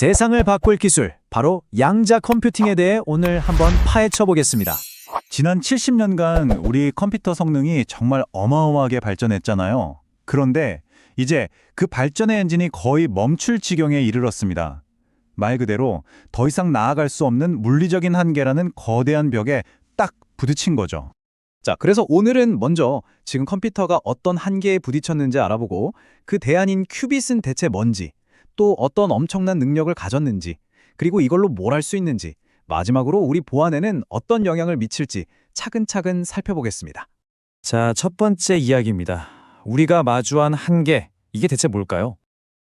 세상을 바꿀 기술, 바로 양자 컴퓨팅에 대해 오늘 한번 파헤쳐 보겠습니다. 지난 70년간 우리 컴퓨터 성능이 정말 어마어마하게 발전했잖아요. 그런데 이제 그 발전의 엔진이 거의 멈출 지경에 이르렀습니다. 말 그대로 더 이상 나아갈 수 없는 물리적인 한계라는 거대한 벽에 딱 부딪힌 거죠. 자, 그래서 오늘은 먼저 지금 컴퓨터가 어떤 한계에 부딪혔는지 알아보고 그 대안인 큐빗은 대체 뭔지, 또 어떤 엄청난 능력을 가졌는지, 그리고 이걸로 뭘 할 수 있는지, 마지막으로 우리 보안에는 어떤 영향을 미칠지 차근차근 살펴보겠습니다. 자, 첫 번째 이야기입니다. 우리가 마주한 한계, 이게 대체 뭘까요?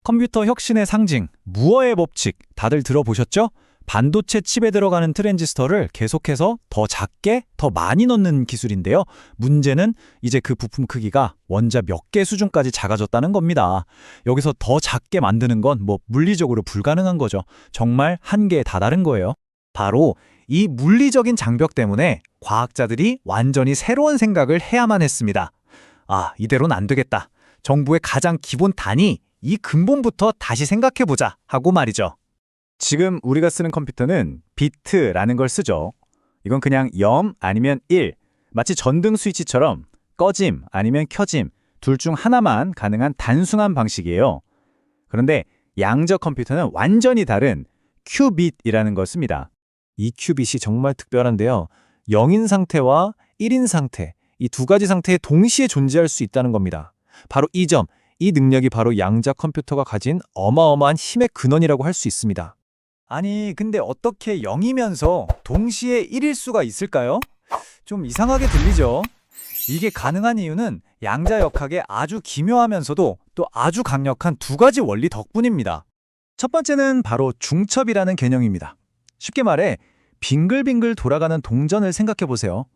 컴퓨터 혁신의 상징, 무어의 법칙, 다들 들어보셨죠? 반도체 칩에 들어가는 트랜지스터를 계속해서 더 작게, 더 많이 넣는 기술인데요. 문제는 이제 그 부품 크기가 원자 몇 개 수준까지 작아졌다는 겁니다. 여기서 더 작게 만드는 건 물리적으로 불가능한 거죠. 정말 한계에 다다른 거예요. 바로 이 물리적인 장벽 때문에 과학자들이 완전히 새로운 생각을 해야만 했습니다. 아, 이대로는 안 되겠다. 정보의 가장 기본 단위, 이 근본부터 다시 생각해보자 하고 말이죠. 지금 우리가 쓰는 컴퓨터는 비트라는 걸 쓰죠. 이건 그냥 0 아니면 1, 마치 전등 스위치처럼 꺼짐 아니면 켜짐, 둘 중 하나만 가능한 단순한 방식이에요. 그런데 양자 컴퓨터는 완전히 다른 큐빗이라는 걸 씁니다. 이 큐빗이 정말 특별한데요. 0인 상태와 1인 상태, 이 두 가지 상태에 동시에 존재할 수 있다는 겁니다. 바로 이 점, 이 능력이 바로 양자 컴퓨터가 가진 어마어마한 힘의 근원이라고 할 수 있습니다. 아니, 근데 어떻게 0이면서 동시에 1일 수가 있을까요? 좀 이상하게 들리죠? 이게 가능한 이유는 양자역학의 아주 기묘하면서도 또 아주 강력한 두 가지 원리 덕분입니다. 첫 번째는 바로 중첩이라는 개념입니다. 쉽게 말해 빙글빙글 돌아가는 동전을 생각해보세요.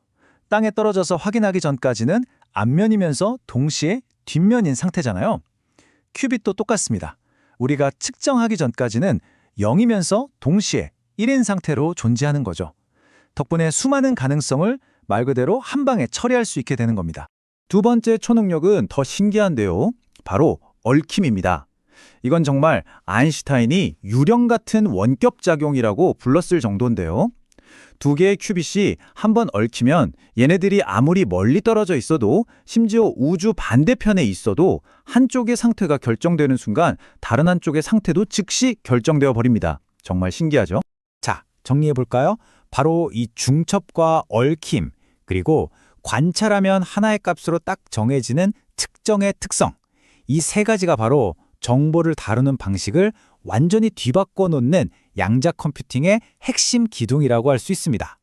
땅에 떨어져서 확인하기 전까지는 앞면이면서 동시에 뒷면인 상태잖아요. 큐빗도 똑같습니다. 우리가 측정하기 전까지는 0이면서 동시에 1인 상태로 존재하는 거죠. 덕분에 수많은 가능성을 말 그대로 한 방에 처리할 수 있게 되는 겁니다. 두 번째 초능력은 더 신기한데요. 바로 얽힘입니다. 이건 정말 아인슈타인이 유령 같은 원격작용이라고 불렀을 정도인데요. 두 개의 큐빗이 한번 얽히면 얘네들이 아무리 멀리 떨어져 있어도, 심지어 우주 반대편에 있어도 한쪽의 상태가 결정되는 순간 다른 한쪽의 상태도 즉시 결정되어 버립니다. 정말 신기하죠? 자, 정리해볼까요? 바로 이 중첩과 얽힘, 그리고 관찰하면 하나의 값으로 딱 정해지는 특정의 특성, 이 세 가지가 바로 정보를 다루는 방식을 완전히 뒤바꿔 놓는 양자 컴퓨팅의 핵심 기둥이라고 할 수 있습니다.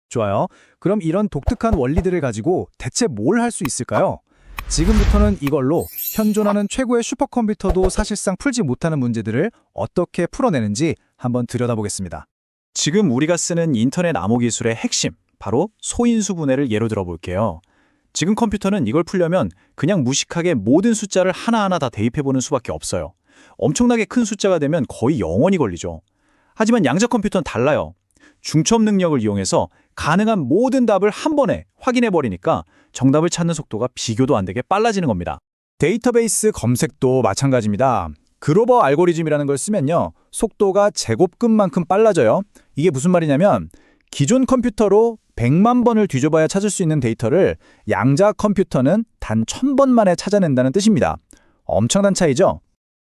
좋아요. 그럼 이런 독특한 원리들을 가지고 대체 뭘 할 수 있을까요? 지금부터는 이걸로 현존하는 최고의 슈퍼컴퓨터도 사실상 풀지 못하는 문제들을 어떻게 풀어내는지 한번 들여다보겠습니다. 지금 우리가 쓰는 인터넷 암호 기술의 핵심, 바로 소인수 분해를 예로 들어볼게요. 지금 컴퓨터는 이걸 풀려면 그냥 무식하게 모든 숫자를 하나하나 다 대입해보는 수밖에 없어요. 엄청나게 큰 숫자가 되면 거의 영원히 걸리죠. 하지만 양자 컴퓨터는 달라요. 중첩 능력을 이용해서 가능한 모든 답을 한 번에 확인해버리니까 정답을 찾는 속도가 비교도 안 되게 빨라지는 겁니다. 데이터베이스 검색도 마찬가지입니다. 그로버 알고리즘이라는 걸 쓰면요, 속도가 제곱근만큼 빨라져요. 이게 무슨 말이냐면 기존 컴퓨터로 100만 번을 뒤져봐야 찾을 수 있는 데이터를 양자 컴퓨터는 단 1000번 만에 찾아낸다는 뜻입니다. 엄청난 차이죠?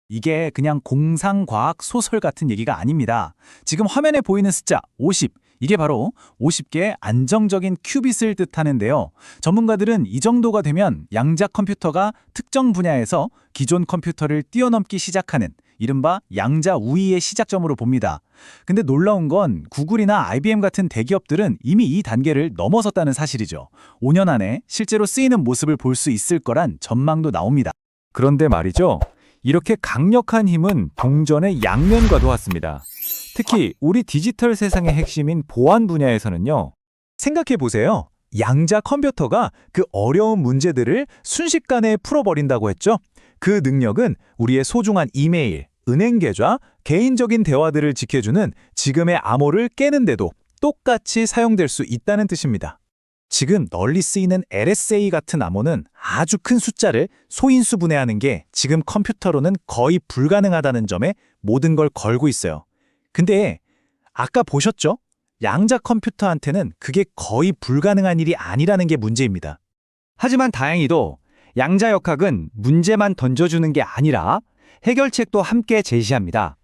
이게 그냥 공상과학 소설 같은 얘기가 아닙니다. 지금 화면에 보이는 숫자 50, 이게 바로 50개의 안정적인 큐빗을 뜻하는데요. 전문가들은 이 정도가 되면 양자 컴퓨터가 특정 분야에서 기존 컴퓨터를 뛰어넘기 시작하는 이른바 양자 우위의 시작점으로 봅니다. 근데 놀라운 건 구글이나 IBM 같은 대기업들은 이미 이 단계를 넘어섰다는 사실이죠. 5년 안에 실제로 쓰이는 모습을 볼 수 있을 거란 전망도 나옵니다. 그런데 말이죠, 이렇게 강력한 힘은 동전의 양면과도 같습니다. 특히 우리 디지털 세상의 핵심인 보안 분야에서는요. 생각해보세요. 양자 컴퓨터가 그 어려운 문제들을 순식간에 풀어버린다고 했죠. 그 능력은 우리의 소중한 이메일, 은행 계좌, 개인적인 대화들을 지켜주는 지금의 암호를 깨는데도 똑같이 사용될 수 있다는 뜻입니다. 지금 널리 쓰이는 LSA 같은 암호는 아주 큰 숫자를 소인수 분해하는 게 지금 컴퓨터로는 거의 불가능하다는 점에 모든 걸 걸고 있어요. 근데 아까 보셨죠? 양자 컴퓨터한테는 그게 거의 불가능한 일이 아니라는 게 문제입니다. 하지만 다행히도 양자역학은 문제만 던져주는 게 아니라 해결책도 함께 제시합니다.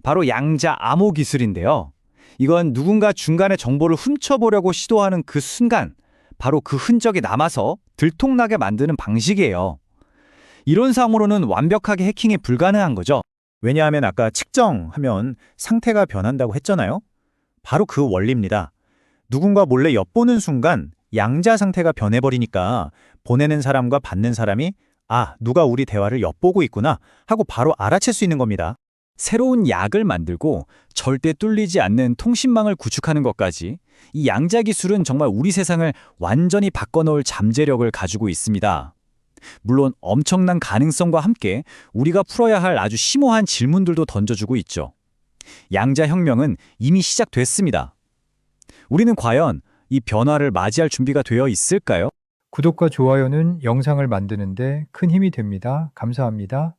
바로 양자 암호 기술인데요. 이건 누군가 중간에 정보를 훔쳐보려고 시도하는 그 순간 바로 그 흔적이 남아서 들통나게 만드는 방식이에요. 이론상으로는 완벽하게 해킹이 불가능한 거죠. 왜냐하면 아까 측정하면 상태가 변한다고 했잖아요. 바로 그 원리입니다. 누군가 몰래 엿보는 순간 양자 상태가 변해버리니까 보내는 사람과 받는 사람이 아, 누가 우리 대화를 엿보고 있구나 하고 바로 알아챌 수 있는 겁니다. 새로운 약을 만들고 절대 뚫리지 않는 통신망을 구축하는 것까지 이 양자 기술은 정말 우리 세상을 완전히 바꿔놓을 잠재력을 가지고 있습니다. 물론 엄청난 가능성과 함께 우리가 풀어야 할 아주 심오한 질문들도 던져주고 있죠. 양자 혁명은 이미 시작됐습니다. 우리는 과연 이 변화를 맞이할 준비가 되어 있을까요? 구독과 좋아요는 영상을 만드는데 큰 힘이 됩니다. 감사합니다.